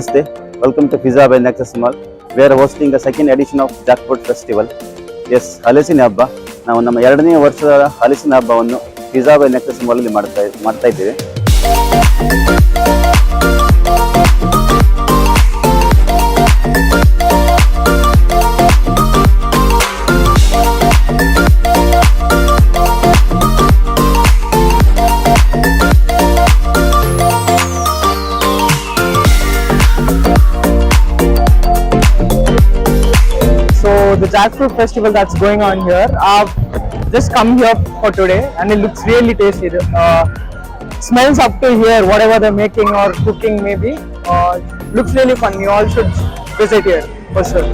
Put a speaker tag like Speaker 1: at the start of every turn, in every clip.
Speaker 1: Namaste. Welcome to Pizza by Nexus Mall. We are hosting the second edition of Jackpot Festival. Yes, ಹಲಸಿನ ಹಬ್ಬ. ನಾವು ನಮ್ಮ 2ನೇ ವರ್ಷದ ಹಲಸಿನ ಹಬ್ಬವನ್ನು ಪಿಜ್ಜಾ ಬೈ ನೆಕ್ಸಸ್ ಮಾಲ್ ಅಲ್ಲಿ ಮಾಡ್ತಾ ಇದ್ದೇವೆ.
Speaker 2: So the jackfruit festival that's going on here, I've just come here for today and it looks really tasty. Smells up to here, whatever they're making or cooking maybe. Looks really fun. You all should visit here for sure.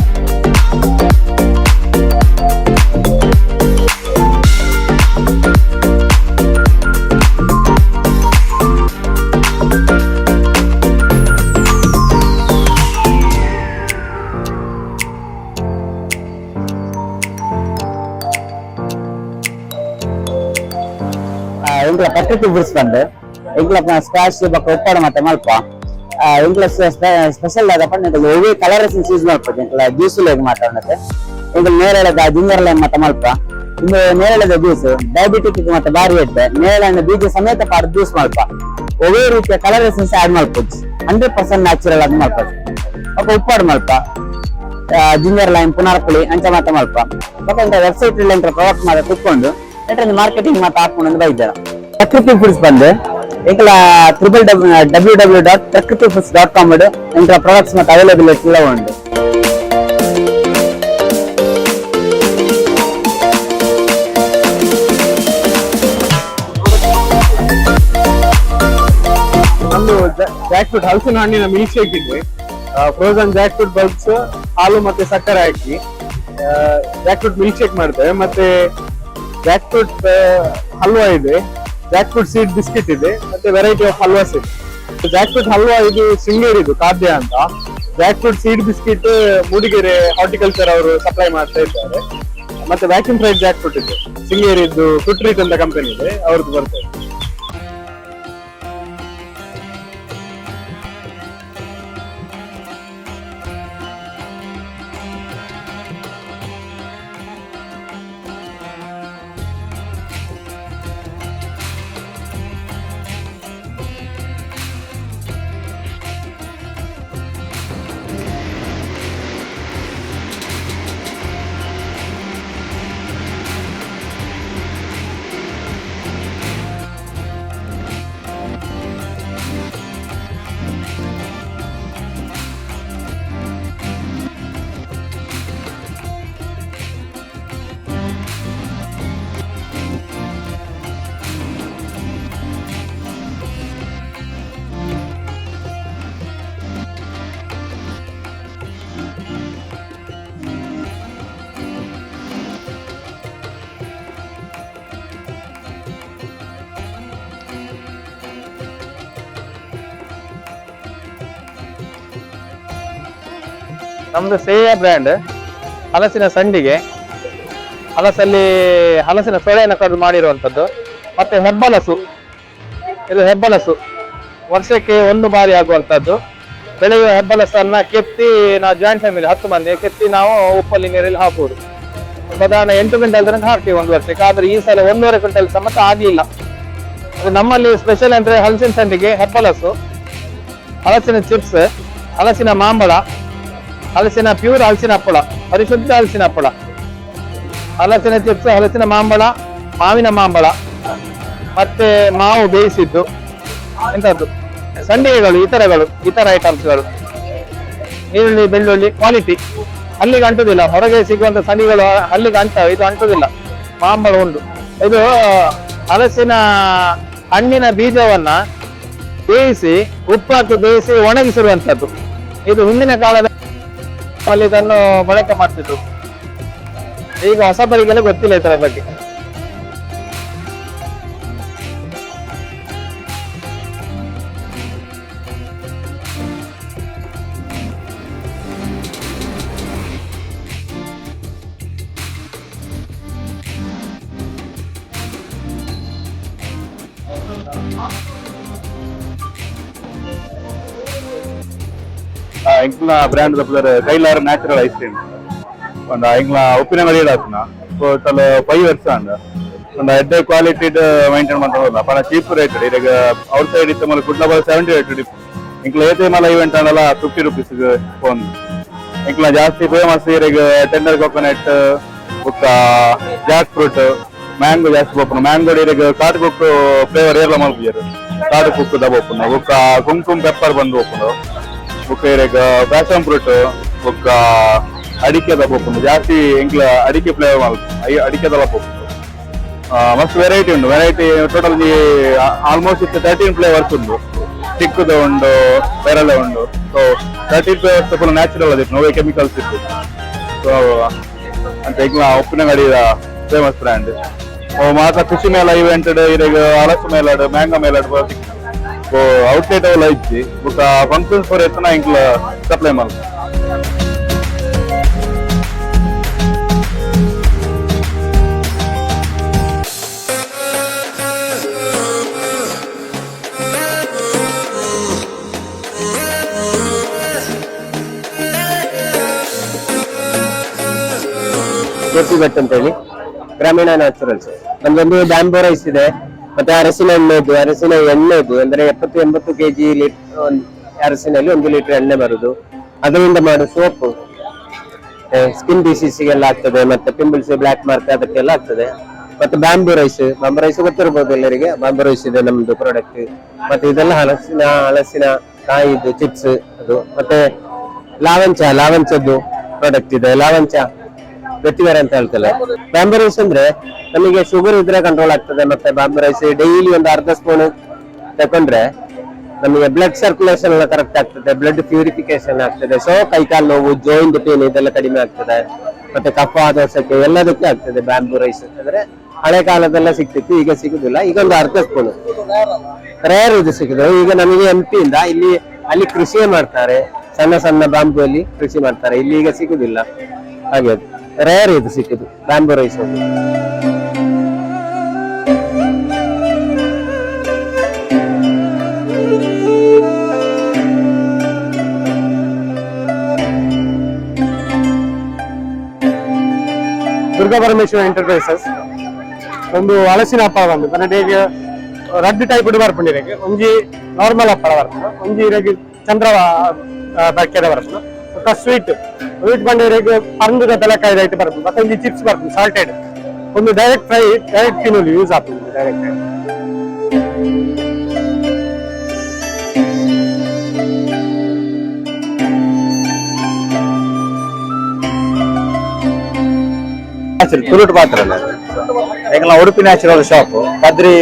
Speaker 3: ಎಂಕ್ಲ ಪ್ರಕೃತಿ fruits ಬಂದು ಎಂಕ್ಲ squash ಬೊಕ್ಕ ಉಪ್ಪಾಡು ಮತ್ತೆ ಮಲ್ಪ ಎಂಕ್ಲ special ಆದಪ್ಪ ಒವ್ವೇ colours use ಮಾಡ್ಬೋದು ಎಂಕ್ಲ juice leg ಮಾತಾಡತ್ತೆ ಎಂಕ್ಲ ನೇರಳೆದ ginger lime ಮತ್ತೆ ಮಲ್ಪ ಇಂದು ನೇರಳೆದ juice diabetic ಮತ್ತೆ ಬಾರಿ ಇಡ್ಡೆ ನೇರಳೆನ ಬೀಜ ಸಮೇತ ಪಾಡು ಜ್ಯೂಸ್ ಮಲ್ಪ ಒವ್ವೇ ರೀತಿಯ ಕಲರ್ ಎಸೆನ್ಸ್ ಆಡ್ ಮಾಡ್ಬೋದು 100% ನ್ಯಾಚುರಲ್ ಆಗಿ ಮಾಡ್ಬೋದು ಬೊಕ್ಕ ಉಪ್ಪಾಡು ಮಲ್ಪ ಜಿಂಜರ್ ಲೈಮ್ ಪುನರ್ಪುಳಿ ಅಂಚ ಮಾತ ಮಲ್ಪ ಬೊಕ್ಕ ವೆಬ್ಸೈಟ್ ಅಲ್ಲಿ ಪ್ರಾಡಕ್ಟ್ ಮಾತ್ರ ಕುತ್ಕೊಂಡು ಮಾರ್ಕೆಟಿಂಗ್ ಮಾತ್ರ ಹಾಕೊಂಡು ಬೈದಾರ ಪ್ರಕೃತಿ ಫುಡ್ಸ್ ಬಂದು ಎಂಕಲ www.prakrithifoods.com ಎಂಕಲ ಪ್ರಾಡಕ್ಟ್ಸ್ ಮತ್ತೆ ಅವೈಲಬಿಲಿಟಿ ಎಲ್ಲ ಉಂಟು.
Speaker 2: ನಮ್ದು ಜಾಕ್ಫ್ರೂಟ್ ಹಲಸಿನ ಹಣ್ಣಿನ ಮಿಲ್ಕ್ ಶೇಕ್ ಇದೆ. ಫ್ರೋಸನ್ ಜಾಕ್ಫ್ರೂಟ್ ಬಲ್ಬ್ಸ್ ಹಾಲು ಮತ್ತೆ ಸಕ್ಕರೆ ಹಾಕಿ ಜಾಕ್ಫ್ರೂಟ್ ಮಿಲ್ಕ್ ಶೇಕ್ ಮಾಡ್ತೇವೆ. ಮತ್ತೆ ಜಾಕ್ಫ್ರೂಟ್ ಹಲ್ವಾ ಇದೆ, ಜಾಕ್ಫ್ರೂಟ್ ಸೀಡ್ ಬಿಸ್ಕೆಟ್ ಇದೆ, ಮತ್ತೆ ವೆರೈಟಿ ಆಫ್ ಹಲ್ವಾಸ್ ಇದೆ. ಜಾಕ್ಫ್ರೂಟ್ ಹಲ್ವಾ ಇದು ಶೃಂಗೇರಿದು ಖಾದ್ಯ ಅಂತ. Jackfruit seed biscuit Mudigere horticulture ಅವರು ಸಪ್ಲೈ ಮಾಡ್ತಾ ಇದ್ದಾರೆ. ಮತ್ತೆ ವ್ಯಾಕ್ಯೂಮ್ ಫ್ರೈಡ್ ಜಾಕ್ಫ್ರೂಟ್ ಇದೆ, ಶೃಂಗೇರಿದ್ದು ಫ್ರೂಟ್ರೀಟ್ ಅಂತ ಕಂಪನಿ ಇದೆ, ಅವ್ರದ್ದು ಬರ್ತದೆ. ನಮ್ದು ಸೇಯ ಬ್ರ್ಯಾಂಡ್ ಹಲಸಿನ ಸಂಡಿಗೆ, ಹಲಸಿನ ಸೊಳೆಯನ್ನು ಕಡಿದು ಮಾಡಿರುವಂಥದ್ದು. ಮತ್ತೆ ಹೆಬ್ಬಲಸು, ಇದು ಹೆಬ್ಬಲಸು ವರ್ಷಕ್ಕೆ 1 ಬಾರಿ ಆಗುವಂಥದ್ದು. ಬೆಳೆಯುವ ಹೆಬ್ಬಲಸನ್ನ ಕೆತ್ತಿ ನಾವು ಜಾಯಿಂಟ್ ಫ್ಯಾಮಿಲಿ 10 ಮಂದಿ ಕೆತ್ತಿ ನಾವು ಉಪ್ಪಲ್ಲಿ ನೀರಲ್ಲಿ ಹಾಕುವುದು. ಸಾಧಾರಣ 8 ಕ್ವಿಂಟಲ್ ತನಕ ಹಾಕ್ತೀವಿ 1 ವರ್ಷಕ್ಕೆ. ಆದ್ರೆ ಈ ಸಲ 1.5 ಕ್ವಿಂಟಲ್ ಸಮೇತ ಆಗಲಿಲ್ಲ. ನಮ್ಮಲ್ಲಿ ಸ್ಪೆಷಲ್ ಅಂದ್ರೆ ಹಲಸಿನ ಸಂಡಿಗೆ, ಹೆಬ್ಬಲಸು, ಹಲಸಿನ ಚಿಪ್ಸ್, ಹಲಸಿನ ಮಾಂಬಳ, ಹಲಸಿನ ಪ್ಯೂರ್ ಹಲಸಿನ ಹಪ್ಪಳ, ಪರಿಶುದ್ಧ ಹಲಸಿನ ಹಪ್ಪಳ, ಹಲಸಿನ ಚಿಪ್ಸ್, ಹಲಸಿನ ಮಾಂಬಳ, ಮಾವಿನ ಮಾಂಬಳ, ಮತ್ತೆ ಮಾವು ಬೇಯಿಸಿದ್ದು ಇಂಥದ್ದು ಸಂಡಿಗೆಗಳು, ಈ ತರ ಐಟಮ್ಸ್ಗಳು. ಈರುಳ್ಳಿ ಬೆಳ್ಳುಳ್ಳಿ ಕ್ವಾಲಿಟಿ ಅಲ್ಲಿಗೆ ಅಂಟುದಿಲ್ಲ. ಹೊರಗೆ ಸಿಗುವಂತ ಸಂಡಿಗೆಗಳು ಅಲ್ಲಿಗೆ ಅಂಟವೆ, ಇದು ಅಂಟುದಿಲ್ಲ. ಮಾಂಬಳ ಉಂಟು. ಇದು ಹಲಸಿನ ಹಣ್ಣಿನ ಬೀಜವನ್ನ ಬೇಯಿಸಿ ಉಪ್ಪು ಹಾಕಿ ಬೇಯಿಸಿ ಒಣಗಿಸಿರುವಂತದ್ದು. ಇದು ಹಿಂದಿನ ಕಾಲದ ಇದನ್ನು ಬಳಕೆ ಮಾಡ್ತಿದ್ರು. ಈಗ ಹೊಸಬರಿಗೆಲ್ಲ ಗೊತ್ತಿಲ್ಲ ಇದರ ಬಗ್ಗೆ.
Speaker 4: ಎಂಕ್ಲ ಬ್ರ್ಯಾಂಡ್ ಕೈಲಾರ ನ್ಯಾಚುರಲ್ ಐಸ್ ಕ್ರೀಮ್ ಒಂದು ಎಂಕ್ಲ ಉಪ್ಪಿನ ಮರಿ ಇಡಾತ್ನ ಟೋಟಲ್ 5 ವರ್ಷ ಅಂದ ಒಂದು ಎಡ್ಡೆ ಕ್ವಾಲಿಟಿ ಮೈಂಟೈನ್ ಮಾಡ್ತಾ ಪಣ ಚೀಪ್ ರೇಟ್ ಈಗ ಔಟ್ ಸೈಡ್ ಇತ್ತು ಮಲ್ಲ ಕುಡ್ಲ 70 ರೇಟ್ ಇಂಕ್ಲ ಏತೆ ಮಲ್ಲ ಇವೆಂಟ್ ಅನ್ನಲ್ಲ 50 ರೂಪೀಸ್ ಫೋನ್ ಇಂಕ್ಲ ಜಾಸ್ತಿ ಫೇಮಸ್ ಈಗ ಟೆಂಡರ್ ಕೋಕೋನಟ್ ಬುಕ್ಕ ಜಾಕ್ ಫ್ರೂಟ್ ಮ್ಯಾಂಗೋ ಜಾಸ್ತಿ ಬೋಪುನ ಮ್ಯಾಂಗೋ ಈಗ ಕಾಟು ಕುಕ್ಕು ಫ್ಲೇವರ್ ಏರ್ಲ ಮಲ್ಪಿಯರು ಕಾಡು ಕುಕ್ಕು ದಬ ಒಪ್ಪುನ ಬುಕ್ಕ ಕುಂಕುಮ ಪೆಪ್ಪರ್ ಬಂದು ಒಪ್ಪುನು ಬುಕ್ಕ ಈಗ ಪ್ಯಾಷನ್ ಫ್ರೂಟ್ ಬುಕ್ಕ ಅಡಿಕೆ ದಬ ಒಪ್ಪುನು ಜಾಸ್ತಿ ಇಂಕ್ಲ ಅಡಿಕೆ ಫ್ಲೇವರ್ ಮಲ್ಪ ಅಡಿಕೆ ದಬ ಒಪ್ಪುನು ಮಸ್ತ್ ವೆರೈಟಿ ಉಂಟು ವೆರೈಟಿ ಟೋಟಲ್ ಆಲ್ಮೋಸ್ಟ್ 13 ಫ್ಲೇವರ್ಸ್ ಉಂಟು ಚಿಕ್ಕದ ಉಂಟು ಬೇರೆಲ್ಲ ಉಂಟು ಸೊ 13 ಫ್ಲೇವರ್ಸ್ ಫುಲ್ ನ್ಯಾಚುರಲ್ ಅದಿತ್ತು ನೋವೇ ಕೆಮಿಕಲ್ಸ್ ಇತ್ತು ಸೊ ಅಂತ ಈಗ ಉಪ್ಪಿನ ಗಡಿಯ ಫೇಮಸ್ ಬ್ರ್ಯಾಂಡ್ ಮಾತ್ರ ಕೃಷಿ ಮೇಳ ಇವೆಂಟ್ ಈಗ ಹಲಸು ಮೇಲಾಡು ಮ್ಯಾಂಗೋ ಮೇಲಾಡು ಔಟ್ಲೆಟ್ ಅವೆಲ್ಲ ಇಚ್ಚಿ ಬುಕ್ಕ ಫಂಕ್ಷನ್ಸ್ ಫಾರ್ ಎತ್ತನ ಇಂಕ್ಲ ಸಪ್ಲೈ ಮಾಡ
Speaker 3: ಬೆಟ್ ಅಂತ ಹೇಳಿ ಗ್ರಾಮೀಣ ನ್ಯಾಚುರಲ್ಸ್ ನಮ್ದೊಂದು ಬ್ಯಾಂಬೋ ರೈಸ್ ಇದೆ ಮತ್ತೆ ಅರಸಿನ ಎಣ್ಣೆದು ಅಂದ್ರೆ 70-80 kg ಅರಸಿನಲ್ಲಿ 1 ಲೀಟರ್ ಎಣ್ಣೆ ಬರುದು ಅದರಿಂದ ಮಾಡೋ ಸೋಪ್ ಸ್ಕಿನ್ ಡಿಸೀಸ್ಗೆಲ್ಲ ಆಗ್ತದೆ ಮತ್ತೆ ಪಿಂಪಲ್ಸ್ ಬ್ಲಾಕ್ ಮಾರ್ಕ್ ಅದಕ್ಕೆಲ್ಲ ಆಗ್ತದೆ ಮತ್ತೆ ಬ್ಯಾಂಬೋ ರೈಸ್ ಗೊತ್ತಿರಬಹುದು ಎಲ್ಲರಿಗೆ ಬ್ಯಾಂಬೋ ರೈಸ್ ಇದೆ ನಮ್ದು ಪ್ರಾಡಕ್ಟ್ ಮತ್ತೆ ಇದೆಲ್ಲ ಹಲಸಿನ ಕಾಯಿದು ಚಿಪ್ಸ್ ಅದು ಮತ್ತೆ ಲಾವಂಚದ್ದು ಪ್ರಾಡಕ್ಟ್ ಇದೆ ಲಾವಂಚ ಗಟ್ಟಿವೇರೆ ಅಂತ ಹೇಳ್ತಲ್ಲ ಬ್ಯಾಂಬೋ ರೈಸ್ ಅಂದ್ರೆ ನಮಗೆ ಶುಗರ್ ಇದ್ರೆ ಕಂಟ್ರೋಲ್ ಆಗ್ತದೆ ಮತ್ತೆ ಬ್ಯಾಂಬೋ ರೈಸ್ ಡೈಲಿ ಒಂದು ಅರ್ಧ ಸ್ಪೂನ್ ತಕೊಂಡ್ರೆ ನಮಗೆ ಬ್ಲಡ್ ಸರ್ಕ್ಯುಲೇಷನ್ ಎಲ್ಲ ಕರೆಕ್ಟ್ ಆಗ್ತದೆ ಬ್ಲಡ್ ಪ್ಯೂರಿಫಿಕೇಶನ್ ಆಗ್ತದೆ ಸೊ ಕೈಕಾಲು ನೋವು ಜಾಯಿಂಟ್ ಪೇನ್ ಇದೆಲ್ಲ ಕಡಿಮೆ ಆಗ್ತದೆ ಮತ್ತೆ ಕಫ ದೋಷಕ್ಕೆ ಎಲ್ಲದಕ್ಕೆ ಆಗ್ತದೆ ಬ್ಯಾಂಬೋ ರೈಸ್ ಅಂದ್ರೆ ಹಳೆ ಕಾಲದೆಲ್ಲ ಸಿಕ್ತಿತ್ತು ಈಗ ಸಿಗುದಿಲ್ಲ ಈಗ ಒಂದು ಅರ್ಧ ಸ್ಪೂನ್ ರೇರ್ ಇದು ಸಿಗುದು ಈಗ ನಮಗೆ ಇಂದ ಅಲ್ಲಿ ಕೃಷಿ ಮಾಡ್ತಾರೆ ಸಣ್ಣ ಬ್ಯಾಂಬು ಅಲ್ಲಿ ಕೃಷಿ ಮಾಡ್ತಾರೆ ಇಲ್ಲಿ ಈಗ ಸಿಗುದಿಲ್ಲ ಹಾಗೆ ರೇರ್ ಇದು ಸಿಕ್ಕಿದ್ದು bamboo rice
Speaker 2: Durga Parameshwara enterprises ಒಂದು ಹಲಸಿನ ಹಪ್ಪಳ ಬಂದು ಕನ್ನಡಿಗೆ ರಡ್ಡು ಟೈಪ್ ಬರ್ಪುಂಡಿರಗೆ ಒಂಜಿ ನಾರ್ಮಲ್ ಹಪ್ಪಳ ಬರ್ತದೆ ಒಂಜಿ ಇರಗೆ ಚಂದ್ರ ಬಕ್ಕೆದ ಬರ್ತದೆ ಮತ್ತೆ ಸ್ವೀಟ್ ಬಂದಿರಗೆ ಪಂದದ ಬೆಲಕಾಯಿ ರೈಟ್ ಬರ್ತದೆ ಮತ್ತೆ ಒಂಜಿ ಚಿಪ್ಸ್ ಬರ್ತದೆ ಸಾಲ್ಟೆಡ್ ಒಂದು ಡೈರೆಕ್ಟ್ ಫ್ರೈ ಡೈರೆಕ್ಟ್ ತಿನ್ನಲು ಯೂಸ್ ಆಗ್ತದೆ ಡೈರೆಕ್ಟ್
Speaker 1: ತುರುಟು ಪಾತ್ರಲ್ಲ ಎಂಕಲ ಉಡುಪಿ ನ್ಯಾಚುರಲ್ ಶಾಪ್ ಕದ್ರಿ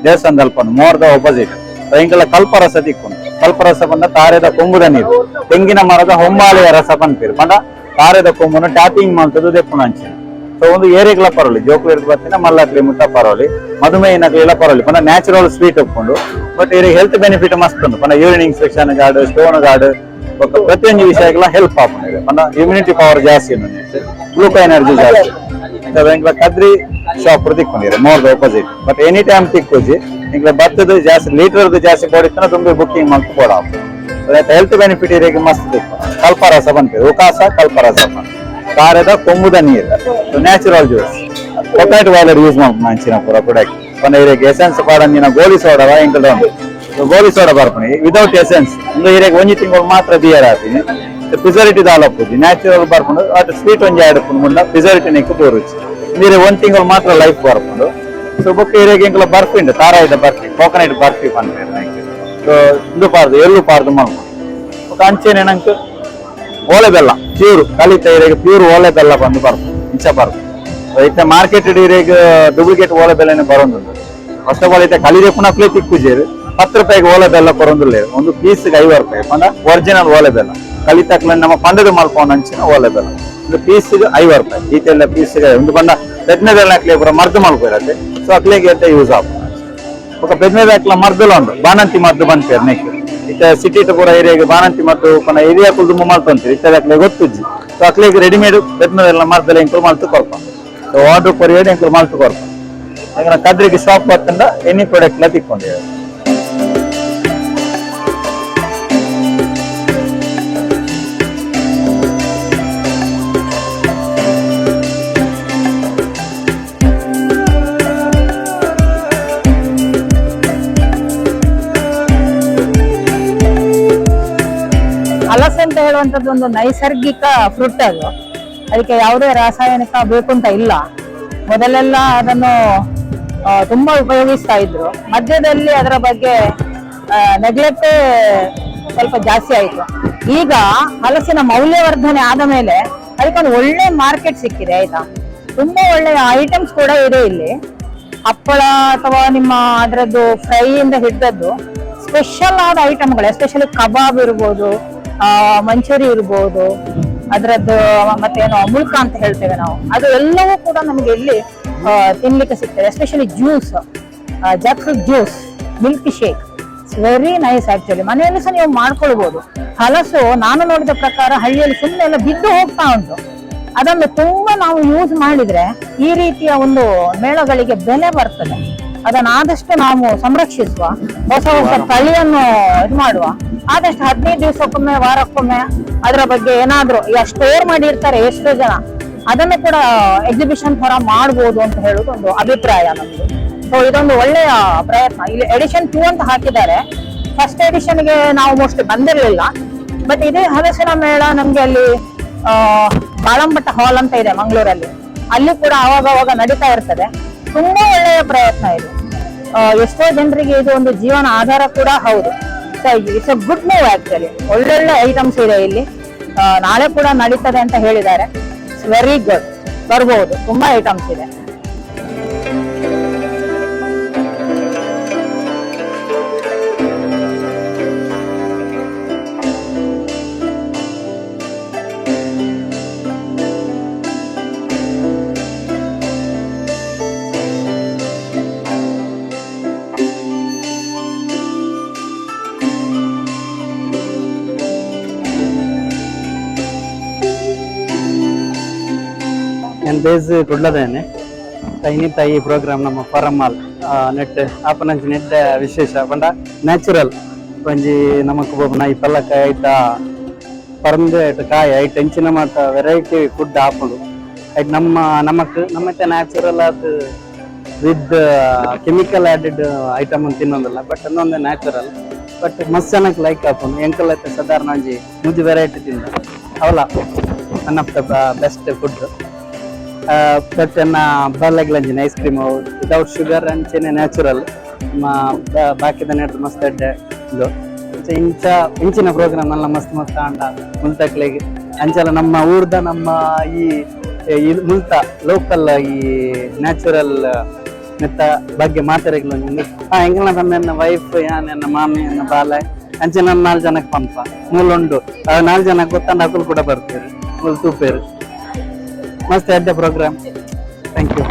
Speaker 1: ದೇವಸ್ಥಾನದ ಅಲ್ಪ ಮೋರ್ದ ಆಪೋಸಿಟ್ ಎಂಕಲ ಕಲ್ಪರಸ ತಿಕ್ಕೊಂಡು ಕಲ್ಪರಸ ಬಂದ ತಾರೆದ ಕೊಂಬುದ ನೀರು ತೆಂಗಿನ ಮರದ ಹೊಂಬಾಳೆಯ ರಸ ಬಂದ್ಪೀರು ಬಂದ ತಾರೆದ ಕೊಂಬುನ ಟ್ಯಾಪಿಂಗ್ ಮಾಡ್ತದ್ದು ದೆಪ್ಪುನ ಅಂಚಿನ ಸೊ ಒಂದು ಏರಿಯಾಗಳ ಪರವಲಿ ಜೋಕುಲೇಟ್ ಬರ್ತಿನ ಮಲ್ಲಕ್ಲಿ ಮುಟ್ಟ ಪರವಲಿ ಮಧುಮೇಹಿನಕ್ಲೆಲ್ಲ ಪರವಲಿ ಪಂಡ ನ್ಯಾಚುರಲ್ ಸ್ವೀಟ್ ಒಪ್ಕೊಂಡು ಬಟ್ ಇವ್ರಿಗೆ ಹೆಲ್ತ್ ಬೆನಿಫಿಟ್ ಮಸ್ತ್ ಉಂಟು ಪಂಡ urine infection guard stone guard ಪ್ರತಿಯೊಂದು ವಿಷಯಗಳ ಹೆಲ್ಪ್ ಆಪುಂಡು ಪಂಡ ಇಮ್ಯುನಿಟಿ ಪವರ್ ಜಾಸ್ತಿ ಗ್ಲೂಕೋ ಎನರ್ಜಿ ಜಾಸ್ತಿ ಕದ್ರಿ ಶಾಪ್ ತಿಕ್ಕೊಂಡಿರಿ ಮೋರ್ದ ಆಪೋಸಿಟ್ ಬಟ್ ಎನಿ ಟೈಮ್ ತಿಕ್ಕೋಜಿ ಈಗ ಭತ್ತದ ಜಾಸ್ತಿ ಲೀಟರ್ದು ಜಾಸ್ತಿ ಕೊಡಿತನ ತುಂಬಿ ಬುಕ್ಕಿಂಗ್ ಮಾಡ್ತು ಕೊಡ ಹೆಲ್ತ್ ಬೆನಿಫಿಟ್ ಇರಿಗೆ ಮಸ್ತ್ ಕಲ್ಪರಸ ಬಂತೀವಿ ಉಕಾಸ ಕಲ್ಪರಸ ಕಾರದ ಕೊಂಬುದ ನೀರು natural juice coconut water use ಮಾಡ್ಚಿನ ಪೂರ ಪ್ರಾಡಕ್ಟ್ ಪಂಡ ಇರಿಗೆ ಎಸೆನ್ಸ್ ಪಾಡಂದಿನ ಗೋಲಿ ಸೋಡವ ಎಂಕಲ್ದ ಉಂಟು ಗೋಲಿ ಸೋಡ ಬರ್ಪಣಿ ವಿದೌಟ್ ಎಸೆನ್ಸ್ ಒಂದು ಇರಿಗೆ ಒಂಜಿ ತಿಂಗಳು ಮಾತ್ರ ಬಿಯರ್ ಹಾಕ್ತೀನಿ ಪ್ರಿಸರ್ವೇಟಿವ್ ದಾಲಪ್ಪುಜಿ ನ್ಯಾಚುರಲ್ ಬರ್ಕೊಂಡು ಅಟ್ ಸ್ವೀಟ್ ಒಂಜಿ ಆಡ್ಕೊಂಡು ಮುಂಡ ಪ್ರಿಸರ್ವೇಟಿವ್ ನಿಕ್ಕು ತೋರುಚಿ ನೀರು 1 ತಿಂಗಳು ಮಾತ್ರ ಲೈಫ್ ಬರ್ಕೊಂಡು ಸೊ ಬುಕ್ ಇರಿಗೆ ಎಂಕಲ ಬರ್ಫಿ ಉಂಟು ತಾರಾಯಿದ ಬರ್ಫಿ ಕೋಕೋನಟ್ ಬರ್ಫಿ ಪಂಡ್ರೆ ಸೊ ಇದು ಪಾರ್ದು ಎಳ್ಳು ಪಾರ್ದು ಮಾಡ್ಕೊಂಡು ಅಂಚೆನೆ ನಂಗೆ ಓಲೆ ಬೆಲ್ಲ ಪ್ಯೂರ್ ಕಲಿತ ಇರಿಗೆ ಪ್ಯೂರ್ ಓಲೆ ಬೆಲ್ಲ ಬಂದು ಬರ್ದು ಇಂಚ ಬರ್ದು ಇತ್ತೆ ಮಾರ್ಕೆಟ್ ಇರಿಗೆ ಡೂಪ್ಲಿಕೇಟ್ ಓಲೆ ಬೆಲ್ಲನೆ ಬರೋದು ಫಸ್ಟ್ ಆಫ್ ಆಲ್ ಇತ್ತೆ ಕಲಿದೆ ಪುನಃ ಪ್ಲೇ ತಿಕ್ಕುಜೇರು 10 ರೂಪಾಯಿಗೆ ಓಲೆ ಬೆಲ್ಲ ಕೊರೊಂದಿಲ್ಲ ಒಂದು ಪೀಸ್ಗೆ 5 ರೂಪಾಯಿ ಪಂಡ ಒರಿಜಿನಲ್ ಓಲೆ ಬೆಲ್ಲ ಕಲಿತಕ್ಲ ನಮ್ಮ ಪಂಡದ ಮಲ್ಕೊಂಡು ಹಂಚಿನ ಓಲೆ ಬೆಲ್ಲ ಒಂದು ಪೀಸ್ಗೆ 5 ರೂಪಾಯಿ ಈತೆಲ್ಲ ಪೀಸ್ಗೆ ಒಂದು ಪಂಡ ಬೆದ್ನೆದೆಲ್ಲ ಹಾಕ್ಲಿ ಪೂರ ಮರ್ದು ಮಲ್ಕೊಳತ್ತೆ ಸೊ ಅಕ್ಲಿಗೆ ಅಂತ ಯೂಸ್ ಆಗ್ತದೆ ఒక ಬೆದ್ನೆದ ಹಾಕ್ಲ ಮರ್ದುಲ ಉಂಟು ಬಾಣಂತಿ ಮದ್ದು ಬಂತೇರು ನೆಕ್ ಇತ್ತ ಸಿಟಿ ಪೂರ ಏರಿಯಾಗೆ ಬಾಣಂತಿ ಮದ್ದು ಪನ ಏರಿಯಾ ಕುಲ್ದುಂಬ ಮಲ್ತಂತೀರಿ ಇತ್ತ ಹಾಕ್ಲಿ ಗೊತ್ತುಜ್ಜಿ ಸೊ ಅಕ್ಲಿಗೆ ರೆಡಿಮೇಡ್ ಬೆದ್ನೆದೆಲ್ಲ ಮರ್ದೆಲ್ಲ ಎಂಕಲ್ ಮಲ್ತು ಕೊರ್ಪ ಸೊ ಆರ್ಡರ್ ಕೊರಿಯರ್ ಎಂಕಲ್ ಮಲ್ತು ಕೊರ್ಪ ಈಗ ಕದ್ರಿಗೆ ಶಾಪ್ ಬರ್ತಂಡ ಎನಿ ಪ್ರಾಡಕ್ಟ್ ಲ ತಿಕ್ಕೊಂಡಿದ್ದಾರೆ
Speaker 5: ಅಂತ ಹೇಳುವಂತದ್ದು ಒಂದು ನೈಸರ್ಗಿಕ ಫ್ರೂಟ್ ಅದು. ಅದಕ್ಕೆ ಯಾವುದೇ ರಾಸಾಯನಿಕ ಬೇಕು ಅಂತ ಇಲ್ಲ. ಮೊದಲೆಲ್ಲ ಅದನ್ನು ತುಂಬಾ ಉಪಯೋಗಿಸ್ತಾ ಇದ್ರು. ಮಧ್ಯದಲ್ಲಿ ಅದರ ಬಗ್ಗೆ ನೆಗ್ಲೆಕ್ಟೇ ಸ್ವಲ್ಪ ಜಾಸ್ತಿ ಆಯ್ತು. ಈಗ ಹಲಸಿನ ಮೌಲ್ಯವರ್ಧನೆ ಆದ ಮೇಲೆ ಅದಕ್ಕೊಂದು ಒಳ್ಳೆ ಮಾರ್ಕೆಟ್ ಸಿಕ್ಕಿದೆ ಆಯ್ತಾ. ತುಂಬಾ ಒಳ್ಳೆಯ ಐಟಮ್ಸ್ ಕೂಡ ಇದೆ ಇಲ್ಲಿ. ಹಪ್ಪಳ ಅಥವಾ ನಿಮ್ಮ ಅದರದ್ದು ಫ್ರೈ ಇಂದ ಹಿಡಿದದ್ದು ಸ್ಪೆಷಲ್ ಆದ ಐಟಮ್ಗಳು, ಎಸ್ಪೆಷಲಿ ಕಬಾಬ್ ಇರ್ಬೋದು, ಮಂಚೂರಿ ಇರ್ಬೋದು, ಅದರದ್ದು ಮತ್ತೇನೋ ಮುಳ್ಕ ಅಂತ ಹೇಳ್ತೇವೆ ನಾವು, ಅದು ಎಲ್ಲವೂ ಕೂಡ ನಮಗೆ ಇಲ್ಲಿ ತಿನ್ಲಿಕ್ಕೆ ಸಿಗ್ತದೆ. Especially juice, jackfruit juice, milkshake, it's very nice actually. ಮನೆಯಲ್ಲಿ ಸಹ ನೀವು ಮಾಡ್ಕೊಳ್ಬಹುದು. ಹಲಸು ನಾನು ನೋಡಿದ ಪ್ರಕಾರ ಹಳ್ಳಿಯಲ್ಲಿ ಸುಮ್ಮನೆ ಎಲ್ಲ ಬಿದ್ದು ಹೋಗ್ತಾ ಉಂಟು. ಅದನ್ನು ತುಂಬಾ ನಾವು ಯೂಸ್ ಮಾಡಿದ್ರೆ ಈ ರೀತಿಯ ಒಂದು ಮೇಳಗಳಿಗೆ ಬೆಲೆ ಬರ್ತದೆ. ಅದನ್ನ ಆದಷ್ಟು ನಾವು ಸಂರಕ್ಷಿಸುವ, ಹೊಸ ಹೊಸ ತಳಿಯನ್ನು ಇದು ಮಾಡುವ. ಆದಷ್ಟು 15 ದಿವಸಕ್ಕೊಮ್ಮೆ, ವಾರಕ್ಕೊಮ್ಮೆ ಅದರ ಬಗ್ಗೆ ಏನಾದ್ರು ಸ್ಟೋರ್ ಮಾಡಿರ್ತಾರೆ ಎಷ್ಟೋ ಜನ, ಅದನ್ನು ಕೂಡ ಎಕ್ಸಿಬಿಷನ್ ತರ ಮಾಡ್ಬೋದು ಅಂತ ಹೇಳುದು ಒಂದು ಅಭಿಪ್ರಾಯ ನಮ್ದು. ಸೊ ಇದೊಂದು ಒಳ್ಳೆಯ ಪ್ರಯತ್ನ. ಇಲ್ಲಿ ಎಡಿಷನ್ 2 ಅಂತ ಹಾಕಿದ್ದಾರೆ. ಫಸ್ಟ್ ಎಡಿಷನ್ಗೆ ನಾವು ಮೋಸ್ಟ್ಲಿ ಬಂದಿರಲಿಲ್ಲ. ಬಟ್ ಇದೇ ಹಲಸಿನ ಮೇಳ ನಮ್ಗೆ ಅಲ್ಲಿ ಬಾಳಂಬಟ್ಟ ಹಾಲ್ ಅಂತ ಇದೆ ಮಂಗಳೂರಲ್ಲಿ, ಅಲ್ಲಿ ಕೂಡ ಅವಾಗ ನಡೀತಾ ಇರ್ತದೆ. ತುಂಬಾ ಒಳ್ಳೆಯ ಪ್ರಯತ್ನ ಇದು. ಎಷ್ಟೋ ಜನರಿಗೆ ಇದು ಒಂದು ಜೀವನ ಆಧಾರ ಕೂಡ ಹೌದು. It's a good move actually. ಒಳ್ಳೊಳ್ಳೆ ಐಟಮ್ಸ್ ಇದೆ ಇಲ್ಲಿ. ನಾಳೆ ಕೂಡ ನಡೀತದೆ ಅಂತ ಹೇಳಿದ್ದಾರೆ. It's very good. ಬರ್ಬೋದು, ತುಂಬಾ ಐಟಮ್ಸ್ ಇದೆ.
Speaker 6: ನಾನು ಬೇಸ್ ಕೊಡ್ಲದೇನೆ ಇನ್ನಿತ್ತ ಈ ಪ್ರೋಗ್ರಾಮ್ ನಮ್ಮ ಫಾರಮಾಲ್ ನೆಟ್ ಆಪನಂಚಿ ನೆಟ್ ವಿಶೇಷ ಪಂಡ ನ್ಯಾಚುರಲ್ ಒಂಜಿ ನಮಕ್ ಬೋಪನ ಈ ಪಲ್ಲಕಾಯಿ ಐತ ಪರಂದೆ ಕಾಯಿ ಐಟ್ ಹೆಂಚಿನ ಮಾತ ವೆರೈಟಿ ಫುಡ್ ಹಾಕೊಂಡು ಐಟ್ ನಮ್ಮತ್ತೆ ನ್ಯಾಚುರಲ್ ಅದು ವಿತ್ ಕೆಮಿಕಲ್ ಆಡೆಡ್ ಐಟಮ್ ಅಂತ ತಿನ್ನೋದಿಲ್ಲ. ಬಟ್ ಅನ್ನೊಂದು ನ್ಯಾಚುರಲ್ ಬಟ್ ಮಸ್ತ್ ಚೆನ್ನಾಗಿ ಲೈಕ್ ಹಾಕೊಂಡು ಎಂಕಲ್ ಐತೆ ಸಾಧಾರಣ ಒಂಜಿ ಮುದ್ದು ವೆರೈಟಿ ತಿಂದ ಅವಲ್ಲ one of the best food. But ಬಲ್ಲಾಗ್ಲಂಜಿನ ಐಸ್ ಕ್ರೀಮ್ ವಿತೌಟ್ ಶುಗರ್ ಅಂಚೆನೆ ನ್ಯಾಚುರಲ್ ನಮ್ಮ ಬಾಕಿದ ನೆಡ್ದು ಮಸ್ತ್ ಅಡ್ಡೆ ಇದು ಇಂಚಿನ ಪ್ರೋಗ್ರಾಮ್ ಎಲ್ಲ ಮಸ್ತ್ ಮಸ್ತ್ ಆಂಡ ಮುಲ್ತಕ್ಲೆಗೆ ಅಂಚೆಲ್ಲ ನಮ್ಮ ಊರ್ದ ನಮ್ಮ ಈ ಮುಲ್ತ ಲೋಕಲ್ ಈ ನ್ಯಾಚುರಲ್ ಮೆತ್ತ ಬಗ್ಗೆ ಮಾತಾಡಲು ಹೆಂಗನ ನನ್ನ ವೈಫ್ ನನ್ನ ಮಾಮಿ ನನ್ನ ಬಾಲ ಅಂಚೆ ನನ್ನ 4 ಜನಕ್ಕೆ ಪಂಪ ಮೂಲುಂಡು 4 ಜನಕ್ಕೆ ಗೊತ್ತಂಡ ಅಕುಲು ಕೂಡ ಬರ್ತೀರಿ ಮುಲ್ ತೂಪೇರು ಮಸ್ತ್ ಅಡ್ಡ ಪ್ರೋಗ್ರಾಮ್. Thank you.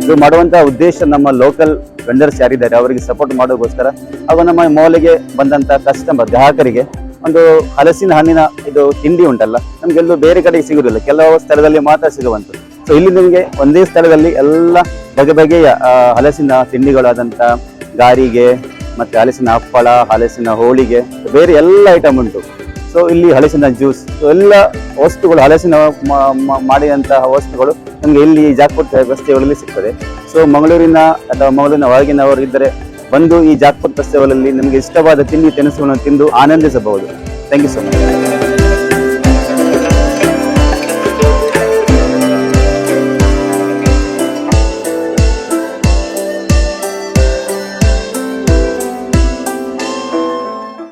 Speaker 1: ಇದು ಮಾಡುವಂತಹ ಉದ್ದೇಶ ನಮ್ಮ ಲೋಕಲ್ ವೆಂಡರ್ಸ್ ಯಾರಿದ್ದಾರೆ ಅವರಿಗೆ ಸಪೋರ್ಟ್ ಮಾಡೋಕ್ಕೋಸ್ಕರ, ಹಾಗೂ ನಮ್ಮ ಮಾಲಿಗೆ ಬಂದಂತ ಕಸ್ಟಮರ್ ಗ್ರಾಹಕರಿಗೆ ಒಂದು ಹಲಸಿನ ಹಣ್ಣಿನ ಇದು ತಿಂಡಿ ಉಂಟಲ್ಲ, ನಮ್ಗೆಲ್ಲೂ ಬೇರೆ ಕಡೆಗೆ ಸಿಗುದಿಲ್ಲ, ಕೆಲವು ಸ್ಥಳದಲ್ಲಿ ಮಾತ್ರ ಸಿಗುವಂಥದ್ದು. ಸೊ ಇಲ್ಲಿ ನಿಮಗೆ ಒಂದೇ ಸ್ಥಳದಲ್ಲಿ ಎಲ್ಲ ಬಗೆ ಬಗೆಯ ಹಲಸಿನ ತಿಂಡಿಗಳಾದಂಥ ಗಾರಿಗೆ, ಮತ್ತೆ ಹಲಸಿನ ಹಪ್ಪಳ, ಹಲಸಿನ ಹೋಳಿಗೆ, ಬೇರೆ ಎಲ್ಲ ಐಟಮ್ ಉಂಟು. ಸೊ ಇಲ್ಲಿ ಹಲಸಿನ ಜ್ಯೂಸ್, ಎಲ್ಲ ವಸ್ತುಗಳು ಹಲಸಿನ ಮಾಡಿದಂತಹ ವಸ್ತುಗಳು ನಮಗೆ ಇಲ್ಲಿ ಜಾಕ್ಪುಟ್ ಫೆಸ್ಟಿವಲಲ್ಲಿ ಸಿಗ್ತದೆ. ಸೊ ಮಂಗಳೂರಿನ ಅಥವಾ ಮಂಗಳೂರಿನ ಹೊರಗಿನವರು ಇದ್ದರೆ ಬಂದು ಈ ಜಾಕ್ಪುಟ್ ಫೆಸ್ಟಿವಲಲ್ಲಿ ನಿಮಗೆ ಇಷ್ಟವಾದ ತಿಂಡಿ ತಿನಿಸುಗಳನ್ನು ತಿಂದು ಆನಂದಿಸಬಹುದು. Thank you so much.